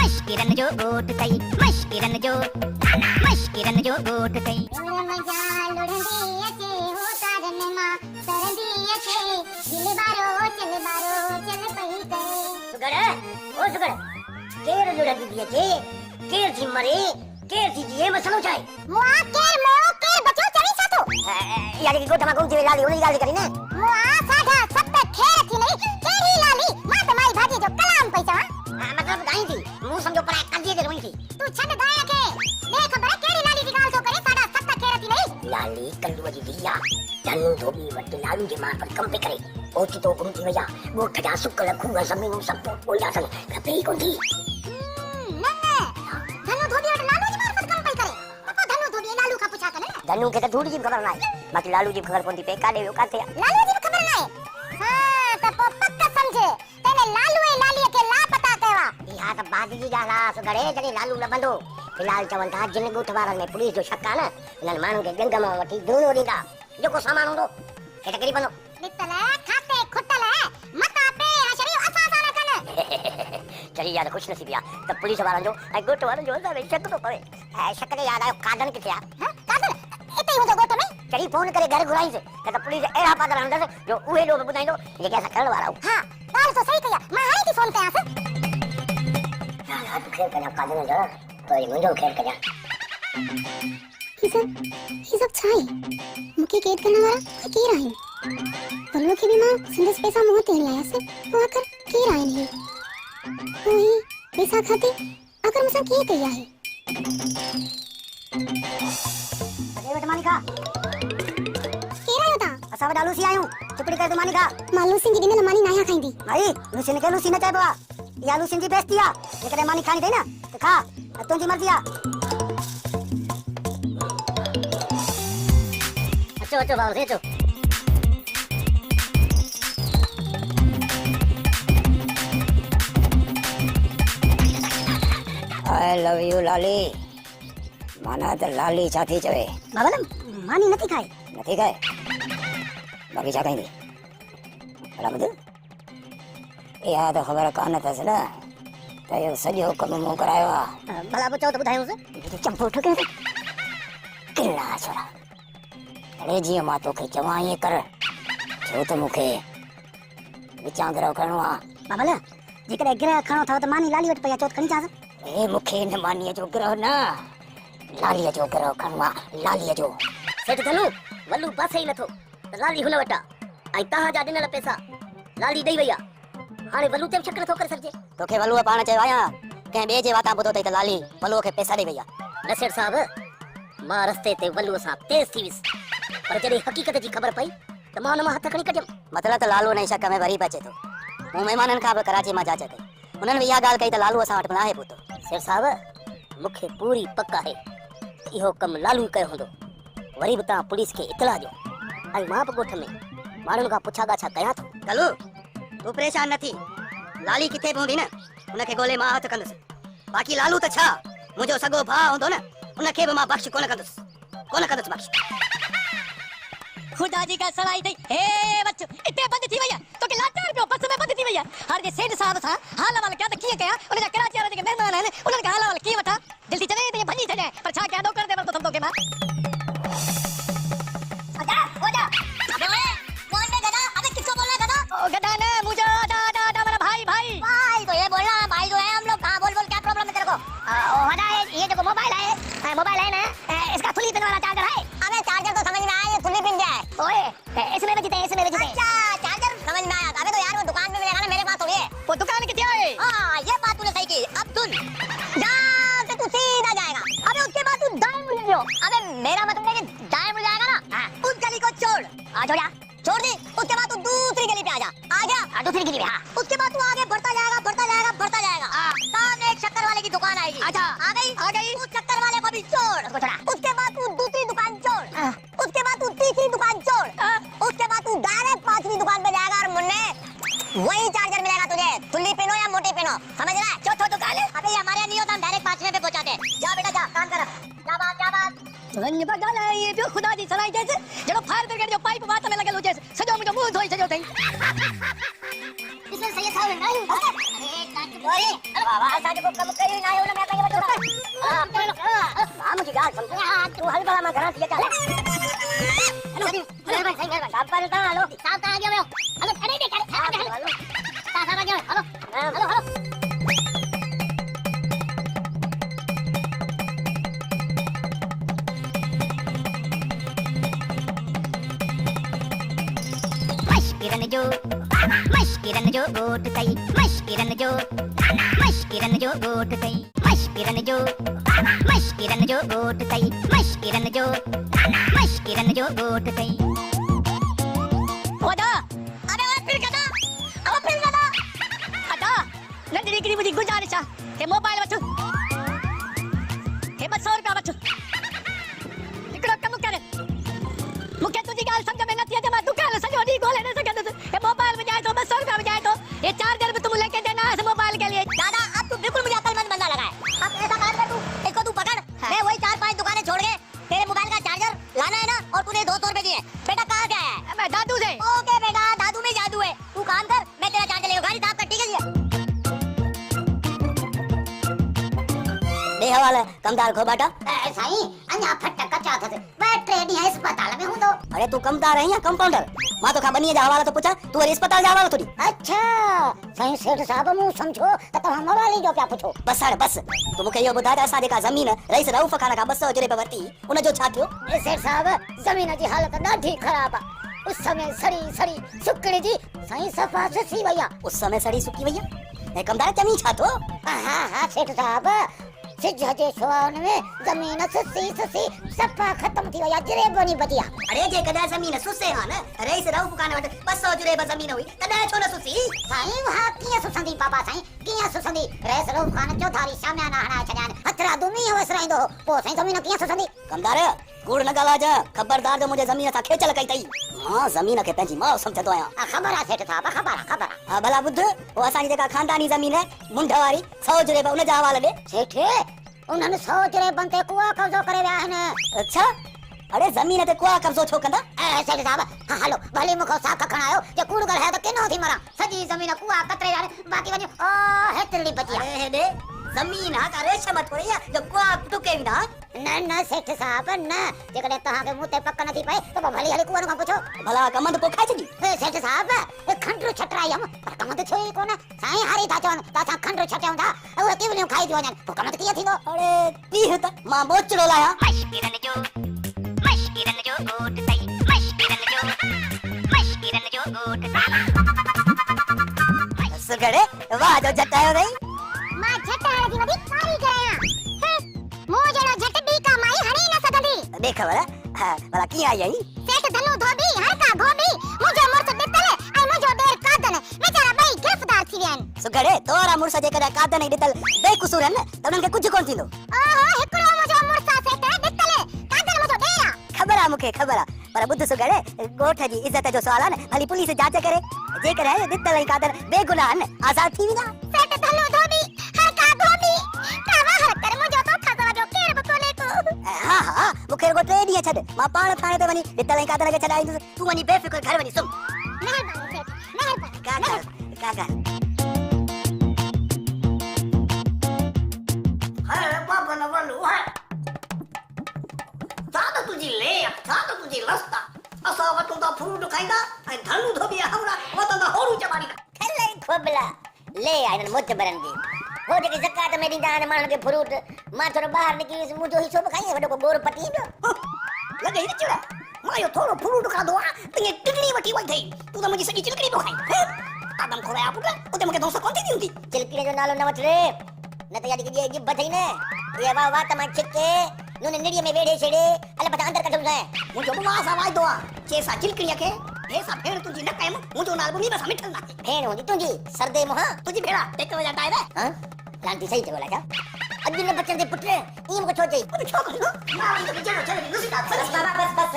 मश्किरन जो गोट सही मश्किरन जो गोट सही सुगड़ ओ सुगड़ केर लुढ़क दिए के केर थी मरे केर थी जिए मसलो चाहे मुआ केर मो केर बचो चली सातो यार की गोटमा को जीवे लाली ओली गाली करी ने मुआ साधा सब पे खेर थी नहीं केरी लाली मां तुम्हारी भाजी जो कलाम पैसा मतलब दाई थी मुंह समझो पर कदिए के रोई थी तू छड गाया के देख खबर केरी लाली की गाल तो करे साडा सत्ता खेर थी नहीं लाली कल्लू जी दिया जानू धोबी वट लालू के मां पर कम पे करे ओची तो गुरु थी वया वो ठजा सुकल खूह जमीन सब बोला सन कपे कोन थी धनु के तो धूड़ जी खबर ना बाकी लालू जी खबर कोन थी पे काडे का थे लालू जी खबर ना हां तो पक्का समझे तेने लालू ए लाली के लापता कहवा या तो बाजी जी गाला सुगड़े जने लालू न बंदो फिलहाल चवन था जिन गुठवारन में पुलिस जो शक ना इनन मानू के गंगा में वठी दोनो दीदा जो सामान होंदो केटा करी बनो नितले खाते खुटले मता पे शरीर असा ना कने चली यार खुश नसीबिया तो पुलिस वाला जो गुठवारन जो सा शक तो पवे शक ने याद आयो कादन के थिया हां कादन इते हो तो गोट में चली फोन करे घर घुराई से तो पुलिस एड़ा पादर अंदर जो उहे लोग बुधाइंदो ये कैसा करण वाला हूं हां गाल तो सही कया मैं हाई थी फोन कया से ना खेल कया कादन जो तो ये मुंजो खेल कया ये सब छाई मुके केट करने वाला के रही पल्लो के भी मां संदेश पैसा मोह तेरी आया से वो आकर के रही नहीं कोई पैसा खाते आकर मुसा के कया है अरे बेटा मानिका के रही होता असा डालू सी आयू चुपड़ी कर दो मानिका मालू सिंह जी ने मानी नाया खाईंदी भाई लूसी ने के लूसी ने चाहे बा या लूसी जी बेस्तिया ये करे मानी खानी दे ना तो खा तुझी मर्जी आ अच्छा बाबू से आई लव यू लाली माना तो लाली चाथी चवे बाबा मानी नहीं खाए बाकी छा कहेंगे बराबर या तो खबर कान थस ना तो यो सजो कम मो करायो भला बचाओ तो बुधायो से चंपो ठके किला छोरा अरे जी मां तो के चवा ये कर जो तो मुखे विचां ग्रह करणो आ बाबा जेकर ग्रह खानो था तो मानी लाली वट पया चोत खणी चास ए मुखे न मानी जो ग्रह ना लाली जो ग्रह खणवा लाली जो सेठ धनु वल्लू बस ही नथो लाली हुन वटा आई तहा जा दिनल पैसा लाली दई वया हाने वल्लू ते शक नथो कर सके तोखे वल्लू पाण चे आया के बे जे वाता बुधो तई त लाली वल्लू के पैसा दई वया न सेठ साहब मां रस्ते ते वल्लू सा तेज थी विस पर जड़ी हकीकत जी खबर पई त मां न हथ खणी कजम मतलब त लालू नहीं शक में भरी बचे तो हूं मेहमानन का कराची में जांच कई उन्हन भी या गाल कई त लालू असा वट ना है पुतो सेठ साहब मुखे पूरी पक्का है इहो कम लालू कयो होंदो वरी बता पुलिस के इतला जो आई मां गोठ में मानन का पुछा गाछा कया तो कलू तू परेशान न थी लाली किथे होंदी न उनके गोले मां हाथ कंदस बाकी लालू त छा मुजो सगो भा होंदो न उनके भी मां बख्श कोन कंदस बख्श खुदा जी का सलाई थई हे बच्चो इते बंद थी भैया तो के लाचार पे बस में बंद थी भैया हर जे सेठ साहब था हाल वाला क्या तो किए गया उन्हें कराची वाले के मेहमान है उन्हें का हाल वाला की वठा जल्दी चले तो ये भनी चले पर छा क्या दो कर दे तो तुम तो के मां आजा हो जा अबे कौन है गधा अबे किसको बोल रहा है गधा ओ गधा ने मुझे दा मेरा भाई तो ये बोलना भाई जो है हम लोग कहां बोल क्या प्रॉब्लम है तेरे को ओ हटा ये जो मोबाइल है ना इसका फुली पिन वाला चार्जर है अबे चार्जर तो समझ में आया ये फुली पिन क्या है ओए इसमें बजते अच्छा चार्जर समझ में आया अबे तो यार वो दुकान में मिलेगा ना मेरे पास थोड़ी है वो दुकान कितनी है हां ये बात तूने सही की अब सुन जा से तू सीधा जाएगा अबे उसके बाद तू दाएं मुड़ जाओ अबे मेरा मतलब है कि दाएं मुड़ जाएगा ना उस गली को छोड़ आ जा छोड़ दी उसके बाद तू दूसरी गली पे आ गया दूसरी गली में उसके बाद तू आगे बढ़ता जाएगा सामने एक शक्कर वाले की दुकान आएगी अच्छा आ गई उस शक्कर वाले को भी छोड़ उसके बाद तू दूसरी दुकान छोड़ उसके बाद तू तीसरी दुकान छोड़ उसके बाद तू डायरेक्ट पांचवी दुकान पे जाएगा और मुन्ने वही चार्जर मिलेगा तुझे थुल्ली पिनो या मोटी पिनो समझ रहा है चौथा दुकान है अबे हमारे यहाँ नहीं होता हम डायरेक्ट पांचवे पे पहुंचाते जा बेटा जा काम कर क्या बात तुरंत बदल है ये जो खुदा दी सलाई जैसे जड़ो फायर ब्रिगेड जो पाइप बात में लगे लो जैसे सजो मुझे मुंह धोई सजो थई इसमें सही था नहीं अरे काट बोले वाह असां जेको कम कयो ना आयो ना मैं कहियो वठो हां मुंहिंजी ॻाल्हि सम्झ तूं हल भला मां घरां थी अचां हलो मेहरबानी साईं मेहरबानी साहब पर तव्हां हलो साहब तव्हां अॻियां वियो हलो छॾे ॾे छॾे हलो तव्हां साहब अॻियां वियो हलो हलो मश्किरन जो गोट कई मश्किरन जो गोट कई मश्किरन जो गोट कई मश्किरन जो गोट कई ओदा अरे ओ फिर कदा अदा नंढड़ी हिकिड़ी मुंहिंजी गुज़ारिश आहे के मोबाइल वठ के 200 रुपया वठ हिकिड़ो कमु कर मूंखे तुंहिंजी ॻाल्हि सम्झ में नथी अचे मां दुकान सॼो ॾींहुं ॻोल्हे न सघंदुसि हे मोबाइल विझाए थो 200 रुपया विझाए थो ये चार्जर भी तुम लेके देना है इस मोबाइल के लिए दादा अब तू बिल्कुल मुझे अकलमंद बंदा लगा है अब ऐसा काम कर तू इसको तू पकड़ मैं वही 4-5 दुकानें छोड़ के तेरे मोबाइल का चार्जर लाना है ना और तूने 200 रुपए दिए बेटा कहाँ से आया है मैं दादू से ओके बेटा दादू में जादू है तू काम कर मैं तेरा चार्जर ले गाड़ी साहब का ठीक है दे हवाला कमदार खो बाटा साईं अञा फट कचा अथसि ॿ टे ॾींहं अस्पताल में हूंदो अरे तू कमदार है या कंपाउंडर मां तो खा बनीअ जा हवाला तो पुछा तू वरी अस्पताल जा हवाला थोड़ी अच्छा साईं सेठ साहब मूं सम्झो त तव्हां मवाली जो पिया पुछो बस हाणे बस तू मूंखे इहो ॿुधाए त असां जेका ज़मीन रईस रऊफ़ खान खां 200 जुरे पे वरिती उन जो छा थियो सेठ साहब ज़मीन जी हालत ॾाढी ख़राब आहे उस समय सड़ी सुकड़ी जी साईं सफ़ा सुसी वई आहे उस समय सड़ी सुकी वई है कमदार चमी छा तो हा सेठ साहब सिज जे सुहावन में ज़मीन सुसी सफ़ा ख़त्म थी वई आहे जिरे बनी बची आहे अरे जे कदा ज़मीन सुसे हा न रईस रऊफ़ खान वटि 200 जुरे पे ज़मीन हुई तॾहिं छो न सुसी साईं वहा कीअं सुसंदी पापा साईं कीअं सुसंदी रईस रऊफ़ खान चौधारी शामियाना हणाए छॾिया आहिनि हथरा दुमी वसराईंदो हो पोइ साईं ज़मीन कीअं सुसंदी कमदार कूड़ न ॻाल्हाइजां खबरदार जो मुंहिंजे ज़मीन सां खेचल कई अथई मां ज़मीन खे पंहिंजी माउ सम्झंदो आहियां ख़बर आहे सेठ साहब ख़बर आहे हा भला ॿुध उहा असांजी जेका खानदानी ज़मीन आहे मुंड वारी 100 जुरे पे उन जा हवाला ॾे सेठ उन्हनि 100 जुरे ते कुआ कब्ज़ो करे विया आहिनि अच्छा अरे ज़मीन ते कुआ कब्ज़ो छो कंदा सेठ साहब हा हलो भले मूंखे साख खणायो जे कूड़ ॻाल्हायो त किनो थी मरां सॼी ज़मीन कुआ कतरे बाक़ी वञो हेतिरी बची आहे हेॾे ज़मीन हा का रेशम थोड़ी आहे जो कुआ टुके विना न सेठ साहब न जेकॾहिं तव्हांखे मूं ते पक नथी पए त पोइ भली हली कुअनि खां पुछो भला कमंद पोइ खाए छॾी सेठ साहब खंडु छटराई हुयमि पर कमंद थियो ई कोन साईं हारी था चवनि त असां खंडु छटियूं था उहे किवलियूं खाई थियूं वञनि पोइ कमंद कीअं थींदो अरे तीह त मां बोचड़ो लाहियां मश्किरन जो गोट कई मश्किरन जो गोट कई सुगड़े वाह जो जटायो रही मां झटाण जी वॾी कारीगर आहियां मूं जहिड़ो झट ॿी का माई हणी न सघंदी देख भला कीअं आई आई सेठ धनु धोबी हड़का गोबी मुंहिंजो मुड़स ॾितल ऐं मुंहिंजो ॾेर कादन वीचारा ॿई गिरफ़्तार थी विया आहिनि सुगड़े तोरा मुड़स जेकॾहिं कादन ई ॾितल बेक़सूर आहिनि न त उन्हनि खे कुझु कोन थींदो ओहो हिकिड़ो मुंहिंजो मुड़स आहे सेठ ॾितल कादन मुंहिंजो ॾेर आहे ख़बर आहे मूंखे ख़बर आहे पर ॿुध सुगड़े ॻोठ जी इज़त जो सुवाल आहे न भली पुलिस जांच करे जेकॾहिं ॾितल ऐं कादन बेगुनाह आहिनि आज़ाद थी वेंदा सेठ धनु धोबी हड़का गोबी तव्हां हर कर मुंहिंजो तो खज़ा जो केर बि कोन्हे को हा मूंखे रुगो 3 ॾींहं छॾ मां पाण थाणे ते वञी ॾितल ऐं कादन खे छॾाईंदुसि तूं वञी बेफ़िक्र घर वञी सुम्ह महिरबानी सेठ महिरबानी का ॻाल्हि अरे बाबा न वलू है दादा तुझी ले दादा तुझी लस्ता असा वटू ता फ्रूट खाइदा ऐं धनु धोबी हमरा वतंदा होरू चबाड़ी खले खोबला ले आइनन मोतबरन दी हो जेके ज़कात में ॾींदा आहिनि माण्हुनि खे फ्रूट मां थोरो ॿाहिरि निकिरी मुंहिंजो हिसो बि खाई वॾो को गोर पटी ईंदो लगे चिड़ा मां यो थोरो फ्रूट खाधो आ त ये टिकड़ी वठी वई थई तू त मुंहिंजी सॼी चिलकड़ी तो खाई आदम खोया पुट उते मूंखे दोस्त कोन थी दी चिलकड़ी जो नालो न वठ रे न त यादी कि जिब थई न ये वाह त मां छिके नुन निड़ीअ में वेड़े छेड़े अल पता अंदर कढूं जाए मुंहिंजो मां सा वाइदो आ चेसा चिलकड़ीअ खे हे सा भेण तुंहिंजी न कयम मुंहिंजो नालो बि बस मिठल नाखे भेण हूंदी तुंहिंजी सरदे मुहा तुंहिंजी भेणा टेक वजा टायर हां लांटी सही चवला छा अॼु न बचन जे पुट ई मूंखे छो चई अरे छो कयो मां तो जड़ो चले नुसी का बस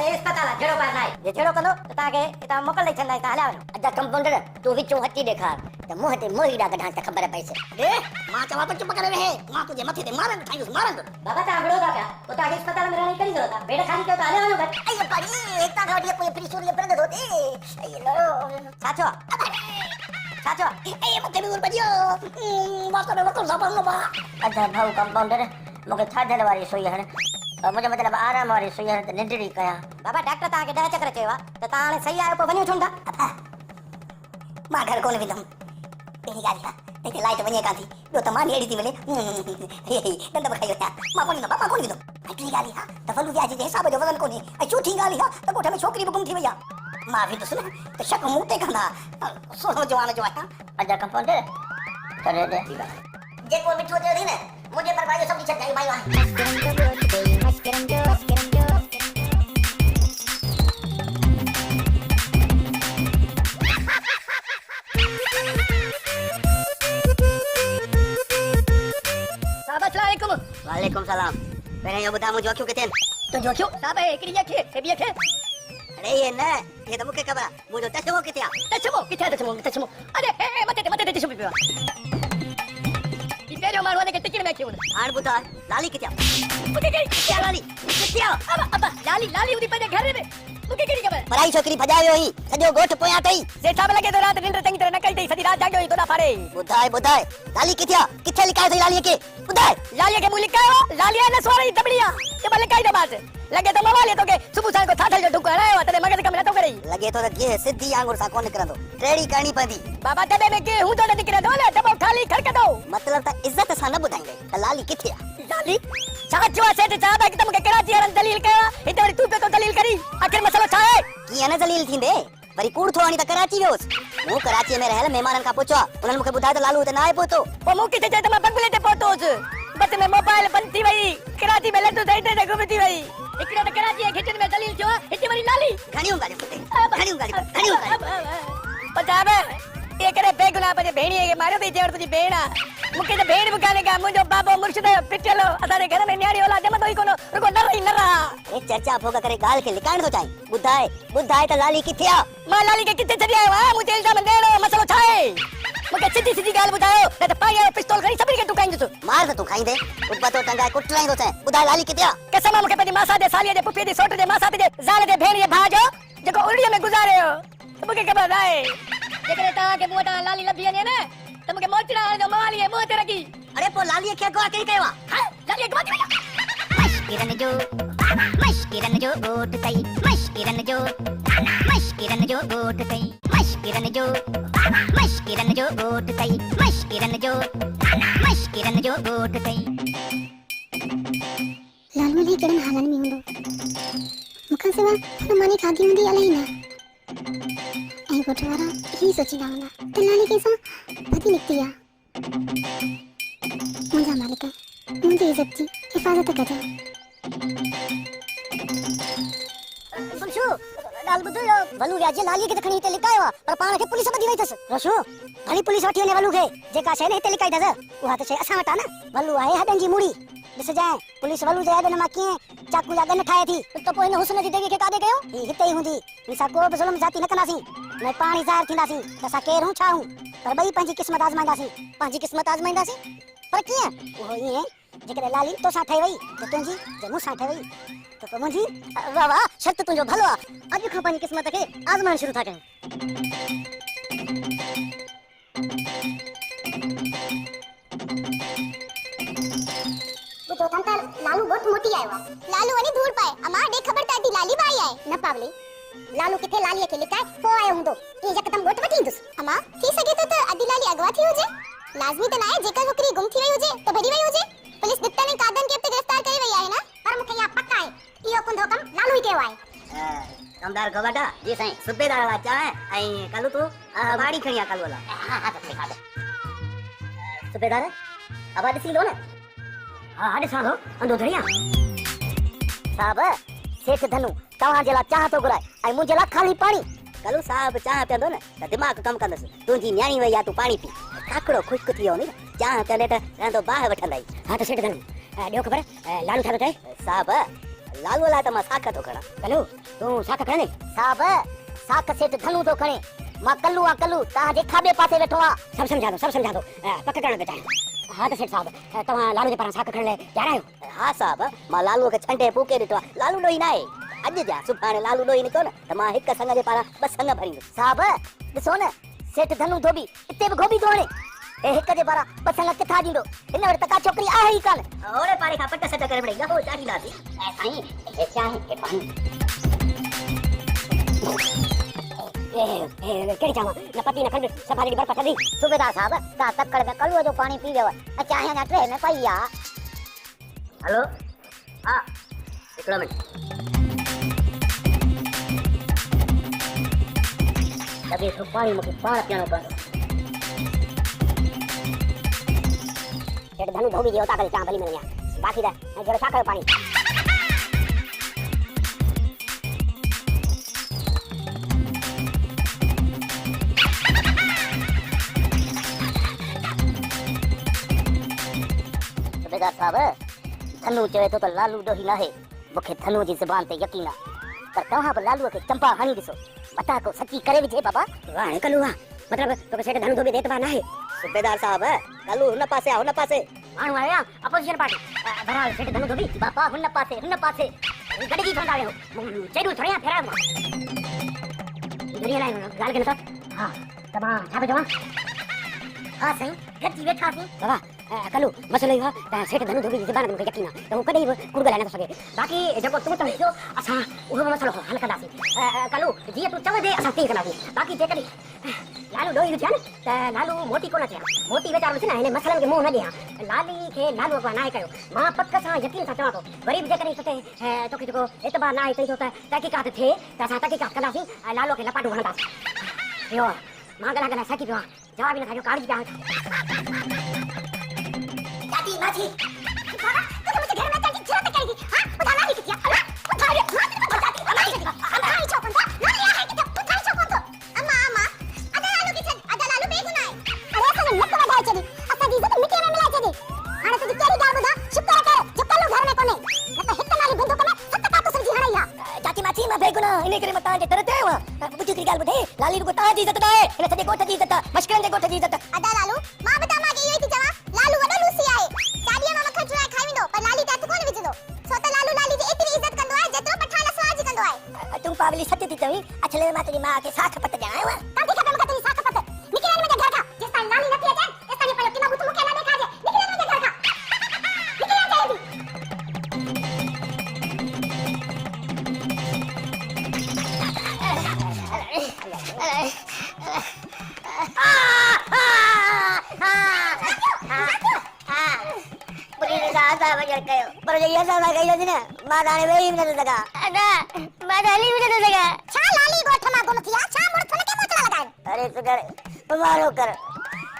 अस्पताल जड़ो पास नाहे जे जड़ो कंदो त तव्हांखे हितां मोकल ॾेई छॾंदा हितां हलिया वञो अदा कंपाउंडर तूं विचो हटी ॾेखार त मुंहं ते मोहीड़ा कढां त ख़बर पइसे ए मां चवा तो चुप करे रहे मां तुझे मथे ते मारन ठाईस मारन बाबा तव्हां विड़ो था पिया पोइ तव्हांखे अस्पताल में रहण जी कहिड़ी ज़रूरत आहे बेड खाली कयो त हलिया वञो घर अयो परी हितां खां वठी कोई फ्री सूरी पिरंदो थो छा थियो छा चो ए मूंखे बि बजियो वास्तव में वक़्तु ज़बरनो बा अदा भाऊ कंपाउंडर मूंखे थाधल वारी सुई हण मुंहिंजो मतिलबु आराम वारी सुई हण त निंढड़ी कयां। बाबा डॉक्टर तव्हांखे 10 चक्कर चयो आहे त तव्हां हाणे सही आहियो पोइ वञो छो था। मां घर कोन वेंदुमि पहिरीं ॻाल्हि आहे हिते लाइट वञे कान थी ॿियो त मां अहिड़ी थी मिले ॾंड बि खाई वरिता मां कोन ईंदुमि मां कोन ईंदुमि ऐं टी ॻाल्हि आहे त वलू जे जे हिसाब जो वज़न कोन्हे ऐं चौथी ॻाल्हि आहे त ॻोठ में छोकिरी बि गुम थी वई आहे मां वेंदुसि न त शक मूं ते कंदा सोनो जवान जो आहियां। अदा कंपाउंडर करे दे जेको मिठो थियो थी न मुंहिंजे परवाह जो सभु छॾाई भाई आहे वालेकुम सलाम। पहिरियों इहो ॿुधाए मुंहिंजो अखियूं किथे आहिनि? तुंहिंजो क्यों साहब हिकिड़ी अखि हे ॿी अखि अरे ये न ये त मूंखे ख़बर आहे मुंहिंजो चश्मो किथे आहे? टचमो किथे टचमो अरे हे मथे ते टचमो पियो ई पहिरियों माण्हू ने टिकट में खियो हाणे ॿुधाए लाली किथे आहे? मूंखे कहिड़ी किथे आहे लाली किथे आहे? अब लाली उदी पंहिंजे घर में मूंखे कहिड़ी ख़बर पराई छोकिरी भॼायो हुई सॼो ॻोठ पोयां अथई सेठा में लॻे थो राति निंड चङी तरह न कई अथई सॼी राति जाॻियो हुई तोड़ा फाड़े ॿुधाए लाली किथे आहे? किथे लिकायो अथई लालीअ खे ॿुधाए? लालीअ खे मूं लिकायो लालीअ न सोरई दबड़ी आहे ते मां लिकाई दो बात लॻे थो मवालीअ तोखे सुबुह सां को थाथल जो ढुक हणायो तॾहिं मगज़ कम नथो करे लॻे थो त गिह सिधी आंगुर सां कोन निकिरंदो टेड़ी करणी पवंदी बाबा तॾहिं में के हूंदो न निकिरंदो न दॿो ख़ाली खड़कंदो मतिलब त इज़त सां न ॿुधाईंदे त लाली किथे आहे? लाली छा चयो आहे सेठ साहब कि मूंखे कराची वारनि दलील कयो हिते वरी तूं पियो थो दलील करी आख़िर मसलो छा आहे? कीअं न दलील थींदे वरी कूड़ थो हणी त कराची वियोसि मूं कराची में रहियल महिमाननि खां पुछो उन्हनि मूंखे ॿुधायो त लालू हिते न आहे पहुतो पोइ मूं किथे चयो त मां बंगले ते पहुतोसि बस में मोबाइल बंदि थी वई कराची में लड्डू सही ते गुम थी वई हिकिड़ो त कराची जे खिचनि में दलील थियो हिते वरी लाली घणियूं ॻाल्हियूं पताब ये करे बेगुनाह पंहिंजे भेणीअ खे मारियो अथई चवण तुंहिंजी भेण आहे मूंखे त भेण बि कान्हे का मुंहिंजो बाबो मुर्शिद पिटियल असांजे घर में न्याणी औलाद ॼमंदो ई कोन रुगो नर ई नर आहे ए चर्चा भोग करे ॻाल्हि खे लिकाइण थो चाहीं ॿुधाए त लाली किथे आहे? मां लाली खे किथे छॾी आयो आहियां मुंहिंजे इल्ज़ाम ॾियणो मसलो छा आहे? मूंखे सिधी ॻाल्हि ॿुधायो न त पाई वारो पिस्तौल खणी सभिनी खे टुकाईंदुसि मार त तूं खाईंदे उबतो टंगाए कुटलाईंदो चाहे ॿुधाए लाली किथे आहे? कसम मूंखे पंहिंजी मासा जे सालीअ जे पुफीअ जे सोट जे मासा जे ज़ाल जे भेण जे भाउ जो जेको उड़ीअ में गुज़ारियो मूंखे ख़बर आहे जेकॾहिं तव्हांखे मूं वटां लाली लभी वञे न त मूंखे मोचड़ा हणजो मवाली मुंहं ते रखी अरे पोइ लालीअ खे अॻुवां कहिड़ी कयो आहे? लाली अॻु वधी वई मश्किरन जो गोट कई मश्किरन जो गोट कई मश्किरन जो गोट कई मश्किरन जो गोट कई लालू ली करण हालन में हूंदो मूंखां सिवा हुन मानी खाधी हूंदी अलाही न ऐं ॻोठ वारा ही सोचींदा हूंदा त लाली कंहिंसां बदी निकिती आहे मुंहिंजा मालिक मुंहिंजी इज़त जी हिफ़ाज़त कजो सुनशु ॻाल्हि ॿुध वलू व्याजे लालीअ खे त खणी हिते लिकायो आहे पर पाण खे पुलिस ॿधी वई अथसि रशू घणी पुलिस वठी वञे वलू खे जेका शइ न हिते लिकाई अथसि उहा त शइ असां वटि आहे न वलू आहे हॾनि जी मूड़ी ॾिसजांइ पुलिस वलू जे हॾनि मां कीअं चाकू जा गन ठाहे थी त पोइ हिन हुस्न जी देवी खे काॾे कयो ही हिते ई हूंदी हिन सां को बि ज़ुल्म ज़ाती न कंदासीं न पाण ई ज़ाहिर थींदासीं त असां केरु हूं छा हूं पर ॿई पंहिंजी क़िस्मत आज़माईंदासीं पर कीअं उहो ईअं जेकॾहिं लाली तोसां ठही वई त तुंहिंजी जे मूंसां ठही वई त पोइ मुंहिंजी वाह शर्त तुंहिंजो भलो आहे अॼु खां पंहिंजी क़िस्मत खे आज़माइण शुरू था कयूं तो तंता लालू बहुत मोटी आयो आहे लालू वनी दूर पाए अमा दे खबर ताती लाली बाई आहे न पावले लालू किथे लाली के लिकाए पो आयो हुंदो ई यकदम गोट वठी इंदुस अमा थी सके तो अदी लाली अगवा थी होजे लाजमी त ना है जेका छोकरी गुम थी वई होजे तो भरी वई होजे पुलिस दित्ता ने कादन के गिरफ्तार करी वई आहे ना पर मुखे या पक्का है इयो कुंदो कम लालू ही केयो आहे कमदार गवाटा जी साईं सुबेदार वाला चाहे ऐं कलू तू भाड़ी खणी आ कलू वाला हां त ठीक आहे सुबेदार अब ॾिसी लो न हां ॾिसां थो अंदो धड़िया साहब सेठ धनु तव्हां जे लाइ चाह थो घुराए ऐं मुंहिंजे लाइ खाली पाणी कलू साहब चाह पीअंदो न त दिमाग़ कमु कंदुसि तुंहिंजी न्याणी वई आहे तूं पाणी पी काकड़ो खुश्क थी वियो नी चाह पीअंदे त रहंदो बाहि वठंदा ई हां त सेठ धनु ॾियो ख़बर लालू छा थो चए साहब लालू लाइ त मां साख थो खणा कलू तूं साख खणे साहब साख सेठ धनु थो खणे मां कलू आ कलू तव्हांजे खाॿे पासे वेठो आहे सभु सम्झा थो पक करण बेटा हाँ तो सेठ साहब तव्हां लालू जे पारां साख खणण लाइ तयार आहियो हाँ साहब मां लालूअ खे छंडे फूके ॾिठो आहे लालू ॾोही न आहे अॼु जा सुभाणे लालू ॾोही निकियो न त मां हिक संग जे पारां ॿ संग भरींदुसि साहब ॾिसो न सेठ धनु धोबी इते भी गोभी तो हणे ए हिक जे बारा पसंग किथा दींदो इन वट तका छोकरी आहे ही कान ओरे पारे का पट सट करे बड़ेगा हो चाही लासी साईं ये चाहे के पानी केड़ी चावा न पति न खंड सफारी बर पटदी सूबेदार साहब ता तक्कड़ में कलुओ जो पानी पी वेव चाहे ना ट्रे में पईया हेलो हां हिकड़ो मिनट लगे तो पानी मुके पाण पियानो पवंदो सेठ धनु धोबी जी होता करे चां भली मिलया बाकी दा जरा छा कयो पानी सूबेदार साहब धनु चवे तो लालू डोही ना है मुखे धनु जी जुबान ते यकीन आ पर तव्हां बि लालूअ खे चंपा हणी ॾिसो बता को सची करे विझे बाबा वाह कलुआ मतलब तो सेठ धनु धोबी देतबा ना है सूबेदार साहब कलू हुन पासे हुन पासे माण्हू आया अपोजिशन पार्टी बराबर सेठ धनु धोबी बापा हुन पासे गॾिजी ठंडा आयो चेडू थोड़िया फेरा दुनिया लाइन गाल के न हां तमा छा पे जवा हां सही गॾिजी वेठा सी बाबा कलू मसलो इहो त सेठ धनु धोबी जी ज़बान में मूंखे यकीन आहे त हू कॾहिं बि कूड़ ॻाल्हाए नथो सघे बाक़ी जेको तूं चवंदो असां उहो मसलो हल कंदासीं कलू जीअं तूं चवंदे असां तीअं कंदासीं बाक़ी जेकॾहिं लालू डोही हुजे न त लालू मोटी कोन थिया मोटी वीचारो न हिन मसलनि खे मुंहुं न ॾियां लाली खे लालू को नाहे कयो मां पक सां यकीन सां चवां थो वरी बि जेकॾहिं तोखे जेको एतबार न आहे अथई छो त तहक़ीक़ात थिए त असां तहक़ीक़ात कंदासीं ऐं लालूअ खे लपाटूं हणंदासीं इहो मां ॻाल्हाए साकी पियो आहियां जवाब ई नथा ॾियो कागज़ पिया दादी माजी बाबा तो मुझे घर में चलती जरूरत करेगी हां उठा ना किया अल्लाह उठा रे मां तो बताती हमारी अम्मा आई चौकन था ना लिया है कि उठा चौकन तो अम्मा अदा लालू की छन अदा लालू बेगुनाह है अरे सन मत वधाए चली असा जी तो मिट्टी में मिला चली हाने तुझी केरी गाल बुधा शुक्र कर जो कलू घर में कोने न तो हित नाली बंदूक में सत का तो समझी हणैया चाची माची मां बेगुनाह इने करे मता जे तरते आयो बुझी करी गाल बुधे लाली को ता जी इज्जत दाए इन सजे गोठ जी इज्जत मशकरन जे गोठ जी इज्जत अदा लालू मां बता मां के योई थी जवा लालू वडो लूसी आए चाडिया मां मक्खन चुराए खाई विंदो पर लाली तात कोन विझदो छो त लालू लाली जी एतरी इज्जत कंदो आहे जेतरो पठान स्वाज कंदो आहे तू पावली सत्य थी चवी अछले मां तेरी मां के साख पत जायो कांती खपे मका तेरी साख पत निकले में घर का जिस टाइम लाली नथी अचे इस टाइम पर किना बुत मुके ना देखा जे निकले में घर का पर ये ऐसा ना कहियो ने मां दाने वेई न लगा अदा मां डाली भी न लगा छा लाली गोठ मा गुम थिया छा मुड़ थने के मोचला लगाए अरे सुगर मारो कर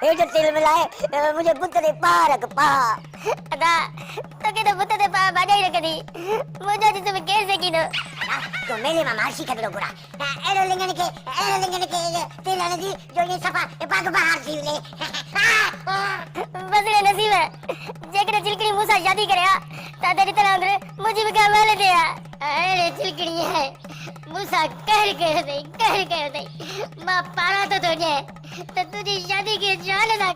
ए जो तेल मिलाए मुझे बुत दे पारक पा अदा तो के बुत दे पा बाजाई रखदी मुझे जी तुम कैसे कीनो तो मेले में मारसी का बिलो बुरा एरो लिंगन के तेल आने दी जो ये सफा ए पाग बाहर सी ले बसड़े नसीब है जेकरे चिलकड़ी मूसा शादी करया ता तेरी तरह अंदर मुझे भी का वाले दिया अरे चिलकड़ी है मूसा कहर दे मां पारा तो तुझे तो तुझी शादी के जान ना